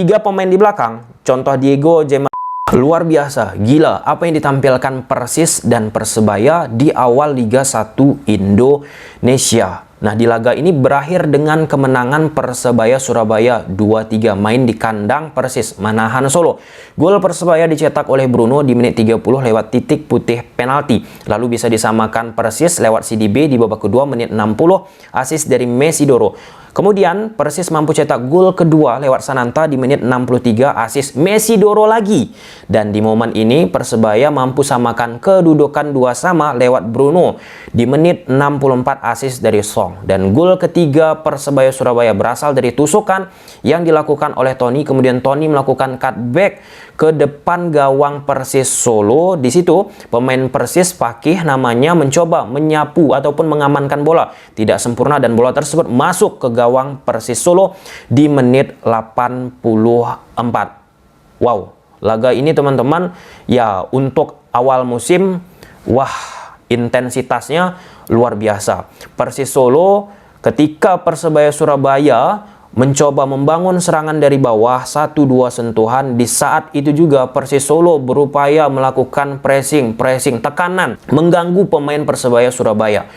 Tiga pemain di belakang, contoh Diego Gemma, luar biasa, gila apa yang ditampilkan Persis dan Persebaya di awal Liga 1 Indonesia. Nah, di laga ini berakhir dengan kemenangan Persebaya Surabaya 2-3, main di kandang Persis Manahan Solo. Gol Persebaya dicetak oleh Bruno di menit 30 lewat titik putih penalti. Lalu bisa disamakan Persis lewat CDB di babak kedua menit 60, assist dari Mesidoro. Kemudian Persis mampu cetak gol kedua lewat Sananta di menit 63, assist Mesidoro lagi. Dan di momen ini Persebaya mampu samakan kedudukan 2-2 lewat Bruno di menit 64, assist dari Song. Dan gol ketiga Persebaya Surabaya berasal dari tusukan yang dilakukan oleh Tony. Kemudian Tony melakukan cutback ke depan gawang Persis Solo. Di situ pemain Persis, Fakih namanya, mencoba menyapu ataupun mengamankan bola. Tidak sempurna dan bola tersebut masuk ke gawang Persis Solo di menit 84. Wow, laga ini teman-teman ya untuk awal musim, wah, intensitasnya luar biasa. Persis Solo ketika Persebaya Surabaya mencoba membangun serangan dari bawah 1-2 sentuhan, di saat itu juga Persis Solo berupaya melakukan pressing tekanan mengganggu pemain Persebaya Surabaya.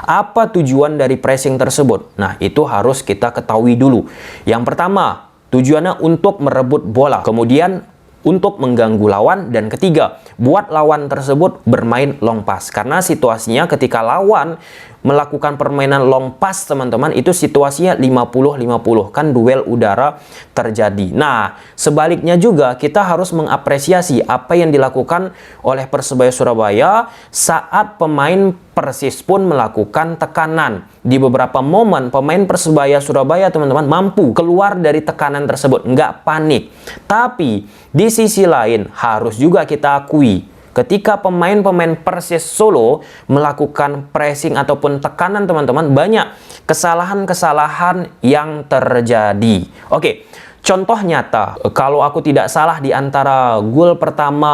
Apa tujuan dari pressing tersebut? Nah, itu harus kita ketahui dulu. Yang pertama, tujuannya untuk merebut bola. Kemudian untuk mengganggu lawan, dan ketiga, buat lawan tersebut bermain long pass. Karena situasinya ketika lawan melakukan permainan long pass, teman-teman, itu situasinya 50-50, kan duel udara terjadi. Nah, sebaliknya juga kita harus mengapresiasi apa yang dilakukan oleh Persebaya Surabaya saat pemain Persis pun melakukan tekanan. Di beberapa momen pemain Persebaya Surabaya, teman-teman, mampu keluar dari tekanan tersebut, nggak panik. Tapi di sisi lain harus juga kita akui, ketika pemain-pemain Persis Solo melakukan pressing ataupun tekanan, teman-teman, banyak kesalahan-kesalahan yang terjadi. Oke, contoh nyata, kalau aku tidak salah, di antara gol pertama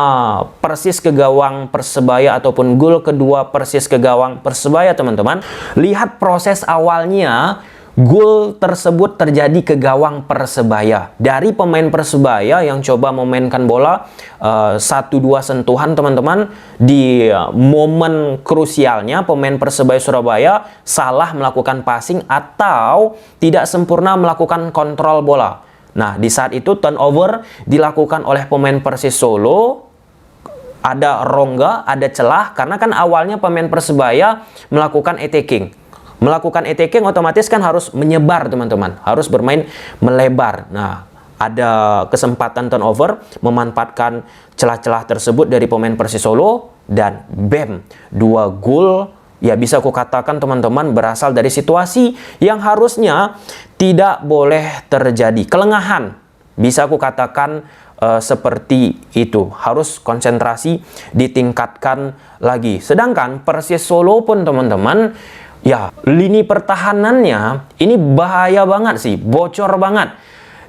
Persis ke gawang Persebaya ataupun gol kedua Persis ke gawang Persebaya, teman-teman, lihat proses awalnya. Gol tersebut terjadi ke gawang Persebaya dari pemain Persebaya yang coba memainkan bola 1-2 sentuhan, teman-teman. Di momen krusialnya pemain Persebaya Surabaya salah melakukan passing atau tidak sempurna melakukan kontrol bola. Nah, di saat itu turnover dilakukan oleh pemain Persis Solo. Ada rongga, ada celah, karena kan awalnya pemain Persebaya melakukan attacking. Melakukan attacking otomatis kan harus menyebar, teman-teman, harus bermain melebar. Nah, ada kesempatan turnover, memanfaatkan celah-celah tersebut dari pemain Persis Solo, dan bam, 2 gol. Ya, bisa aku katakan, teman-teman, berasal dari situasi yang harusnya tidak boleh terjadi. Kelengahan, bisa aku katakan seperti itu. Harus konsentrasi ditingkatkan lagi. Sedangkan Persis Solo pun, teman-teman, ya, lini pertahanannya ini bahaya banget sih, bocor banget.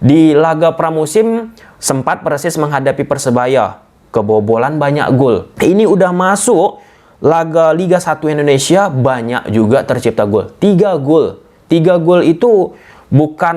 Di laga pramusim sempat Persis menghadapi Persebaya, kebobolan banyak gol. Ini udah masuk laga Liga 1 Indonesia, banyak juga tercipta gol. 3 gol. 3 gol itu bukan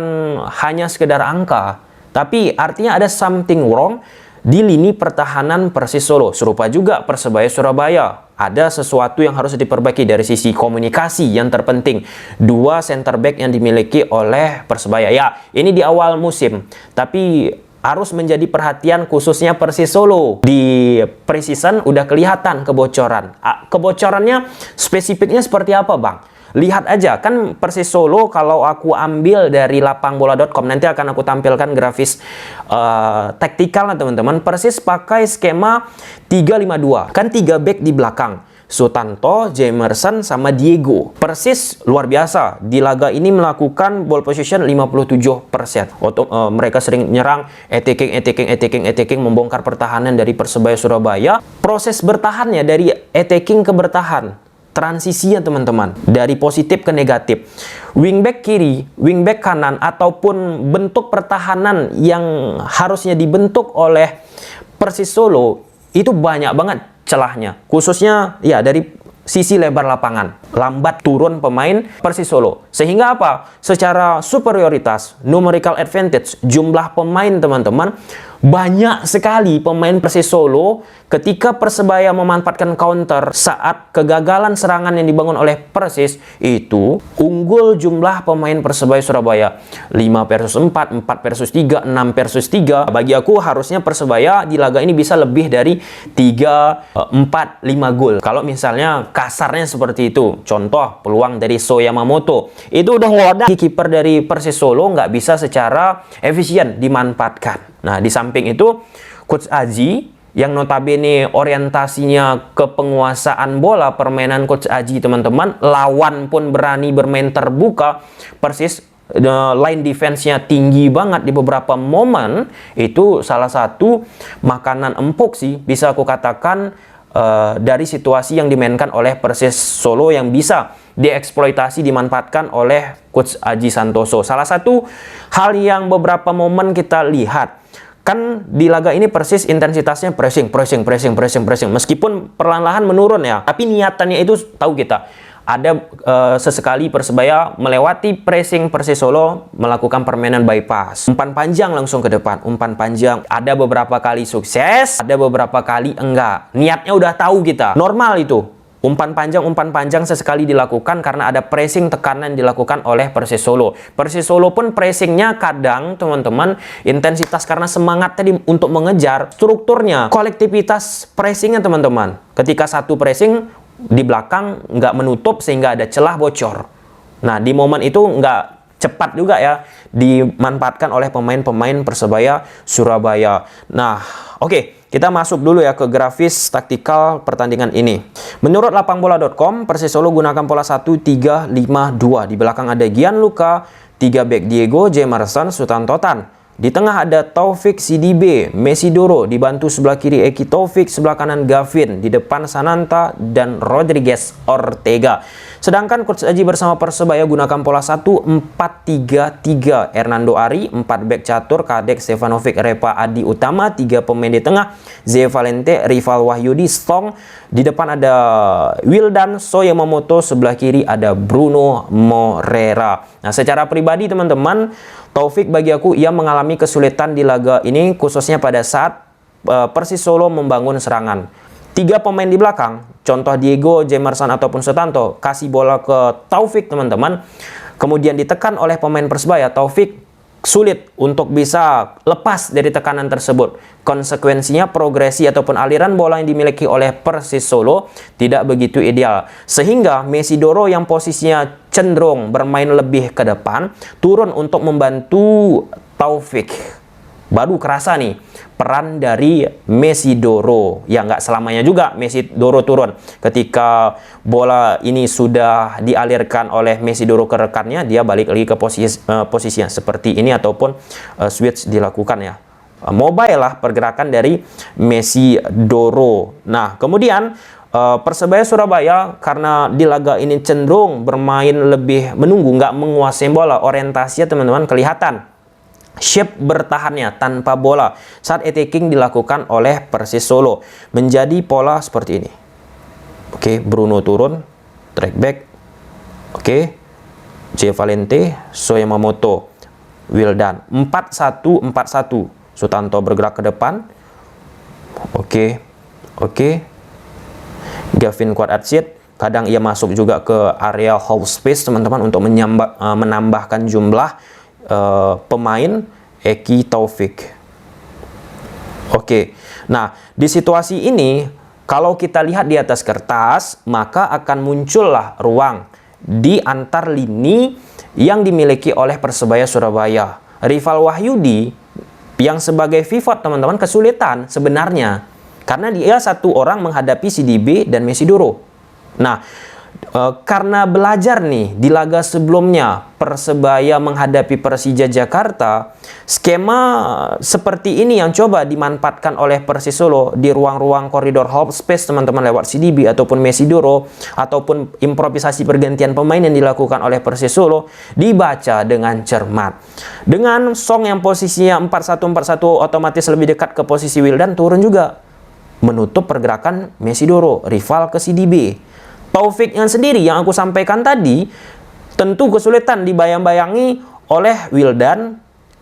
hanya sekedar angka, tapi artinya ada something wrong di lini pertahanan Persis Solo. Serupa juga Persebaya Surabaya. Ada sesuatu yang harus diperbaiki dari sisi komunikasi yang terpenting. 2 center back yang dimiliki oleh Persebaya. Ya, ini di awal musim. Tapi harus menjadi perhatian khususnya Persis Solo. Di pre-season udah kelihatan kebocoran. Kebocorannya spesifiknya seperti apa, Bang? Lihat aja, kan Persis Solo kalau aku ambil dari lapangbola.com, nanti akan aku tampilkan grafis taktikal, teman-teman. Persis pakai skema 3-5-2, kan 3 back di belakang. Sutanto, Jamerson, sama Diego. Persis luar biasa. Di laga ini melakukan ball possession 57%. Mereka sering menyerang, attacking, membongkar pertahanan dari Persebaya Surabaya. Proses bertahannya dari attacking ke bertahan. Transisinya teman-teman. Dari positif ke negatif. Wingback kiri, wingback kanan, ataupun bentuk pertahanan yang harusnya dibentuk oleh Persis Solo, itu banyak banget celahnya, khususnya ya dari sisi lebar lapangan. Lambat turun pemain Persis Solo, sehingga apa? Secara superioritas, numerical advantage, jumlah pemain teman-teman, banyak sekali pemain Persis Solo ketika Persebaya memanfaatkan counter saat kegagalan serangan yang dibangun oleh Persis, itu unggul jumlah pemain Persebaya Surabaya 5 versus 4, 4 versus 3, 6 versus 3. Bagi aku harusnya Persebaya di laga ini bisa lebih dari 3, 4, 5 gol. Kalau misalnya kasarnya seperti itu. Contoh peluang dari So Yamamoto, itu udah wadah kiper dari Persis Solo nggak bisa secara efisien dimanfaatkan. Nah, di samping itu, Coach Aji yang notabene orientasinya ke penguasaan bola, permainan Coach Aji teman-teman, lawan pun berani bermain terbuka. Persis line defense-nya tinggi banget di beberapa momen. Itu salah satu makanan empuk sih, bisa aku katakan, dari situasi yang dimainkan oleh Persis Solo yang bisa dieksploitasi, dimanfaatkan oleh Coach Aji Santoso. Salah satu hal yang beberapa momen kita lihat, kan di laga ini Persis intensitasnya pressing. Meskipun perlahan-lahan menurun ya, tapi niatannya itu tahu kita. Ada sesekali Persebaya melewati pressing Persis Solo, melakukan permainan bypass. Umpan panjang langsung ke depan, umpan panjang. Ada beberapa kali sukses, ada beberapa kali enggak. Niatnya udah tahu kita. Normal itu. Umpan panjang sesekali dilakukan karena ada pressing tekanan dilakukan oleh Persis Solo. Persis Solo pun pressingnya kadang teman-teman intensitas karena semangat tadi untuk mengejar, strukturnya, kolektivitas pressingnya teman-teman. Ketika satu pressing di belakang nggak menutup sehingga ada celah bocor. Nah, di momen itu nggak cepat juga ya dimanfaatkan oleh pemain-pemain Persebaya Surabaya. Nah, oke, kita masuk dulu ya ke grafis taktikal pertandingan ini. Menurut lapangbola.com, Persis Solo gunakan pola 1-3-5-2. Di belakang ada Gianluca, 3 back Diego, Jamerson, Sutantotan. Di tengah ada Taufik Sidibe, Mesidoro, dibantu sebelah kiri Eki Taufik, sebelah kanan Gavin, di depan Sananta dan Rodriguez Ortega. Sedangkan Coach Aji bersama Persebaya gunakan pola 1-4-3-3. Hernando Ari, 4 back catur, Kadek, Stefanovic, Repa, Adi Utama, 3 pemain di tengah, Ze Valente, Rival Wahyudi, Stong. Di depan ada Wildan, So Yamamoto, sebelah kiri ada Bruno Morera. Nah, secara pribadi teman-teman, Taufik bagi aku ia mengalami kesulitan di laga ini, khususnya pada saat Persis Solo membangun serangan. 3 pemain di belakang, contoh Diego, Jamerson ataupun Sutanto, kasih bola ke Taufik teman-teman, kemudian ditekan oleh pemain Persebaya. Taufik sulit untuk bisa lepas dari tekanan tersebut. Konsekuensinya progresi ataupun aliran bola yang dimiliki oleh Persis Solo tidak begitu ideal. Sehingga Mesidoro yang posisinya cenderung bermain lebih ke depan, turun untuk membantu Taufik. Baru kerasa nih peran dari Mesidoro. Ya nggak selamanya juga Mesidoro turun. Ketika bola ini sudah dialirkan oleh Mesidoro ke rekannya, dia balik lagi ke posisinya seperti ini ataupun switch dilakukan ya. Mobile lah pergerakan dari Mesidoro. Nah, kemudian Persebaya Surabaya karena di laga ini cenderung bermain lebih menunggu, nggak menguasai bola. Orientasinya teman-teman kelihatan. Shape bertahannya tanpa bola saat attacking dilakukan oleh Persis Solo menjadi pola seperti ini. Oke, Bruno turun, track back. Oke, Ze Valente, So Yamamoto, Wildan. 4-1-4-1. Sutanto bergerak ke depan. Oke. Gavin Quadratschiet, kadang ia masuk juga ke area half space teman-teman untuk menambahkan jumlah pemain Eki Taufik. Oke. Nah, di situasi ini kalau kita lihat di atas kertas, maka akan muncullah ruang di antar lini yang dimiliki oleh Persebaya Surabaya. Rival Wahyudi yang sebagai pivot teman-teman kesulitan sebenarnya karena dia satu orang menghadapi Sidibe dan Mesidoro. Nah, karena belajar nih di laga sebelumnya Persebaya menghadapi Persija Jakarta, skema seperti ini yang coba dimanfaatkan oleh Persis Solo di ruang-ruang koridor half space teman-teman, lewat CDB ataupun Mesidoro, ataupun improvisasi pergantian pemain yang dilakukan oleh Persis Solo, dibaca dengan cermat. Dengan Song yang posisinya 4-1-4-1 otomatis lebih dekat ke posisi Wildan, turun juga menutup pergerakan Mesidoro, rival ke CDB. Taufik yang sendiri yang aku sampaikan tadi tentu kesulitan dibayang-bayangi oleh Wildan.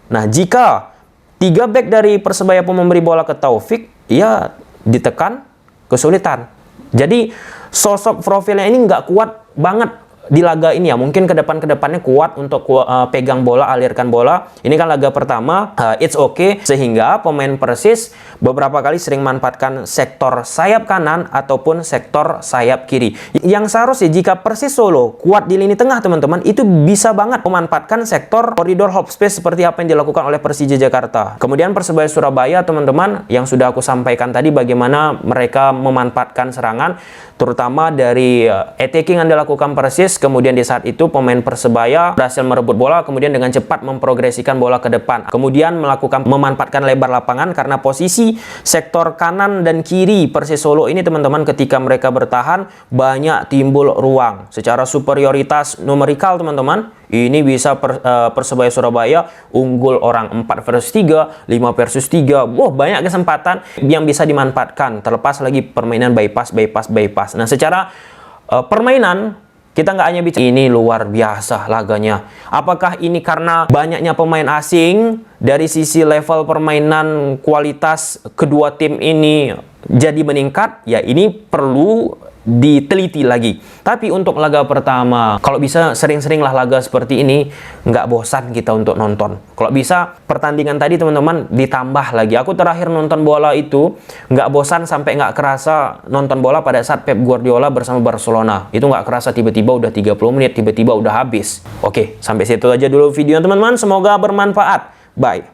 Nah, jika 3 back dari Persebaya pun memberi bola ke Taufik, ya ditekan kesulitan. Jadi sosok profilnya ini nggak kuat banget di laga ini ya. Mungkin ke depannya kuat untuk pegang bola, alirkan bola. Ini kan laga pertama, it's okay. Sehingga pemain Persis beberapa kali sering manfaatkan sektor sayap kanan ataupun sektor sayap kiri. Yang seharusnya jika Persis Solo kuat di lini tengah teman-teman, itu bisa banget memanfaatkan sektor koridor half space seperti apa yang dilakukan oleh Persija Jakarta. Kemudian Persebaya Surabaya teman-teman, yang sudah aku sampaikan tadi bagaimana mereka memanfaatkan serangan, terutama dari attacking yang dilakukan Persis. Kemudian di saat itu pemain Persebaya berhasil merebut bola, kemudian dengan cepat memprogresikan bola ke depan. Kemudian memanfaatkan lebar lapangan karena posisi sektor kanan dan kiri Persis Solo ini teman-teman, ketika mereka bertahan banyak timbul ruang. Secara superioritas numerikal teman-teman, ini bisa Persebaya Surabaya unggul orang 4 versus 3, 5 versus 3. Wah, banyak kesempatan yang bisa dimanfaatkan. Terlepas lagi permainan bypass. Nah, secara permainan kita nggak hanya bicara ini luar biasa laganya. Apakah ini karena banyaknya pemain asing, dari sisi level permainan kualitas kedua tim ini jadi meningkat? Ya, ini perlu diteliti lagi. Tapi untuk laga pertama, kalau bisa sering-seringlah laga seperti ini, nggak bosan kita untuk nonton. Kalau bisa pertandingan tadi teman-teman ditambah lagi. Aku terakhir nonton bola itu nggak bosan sampai nggak kerasa nonton bola pada saat Pep Guardiola bersama Barcelona. Itu nggak kerasa tiba-tiba udah 30 menit, tiba-tiba udah habis. Oke, sampai situ aja dulu video teman-teman. Semoga bermanfaat. Bye.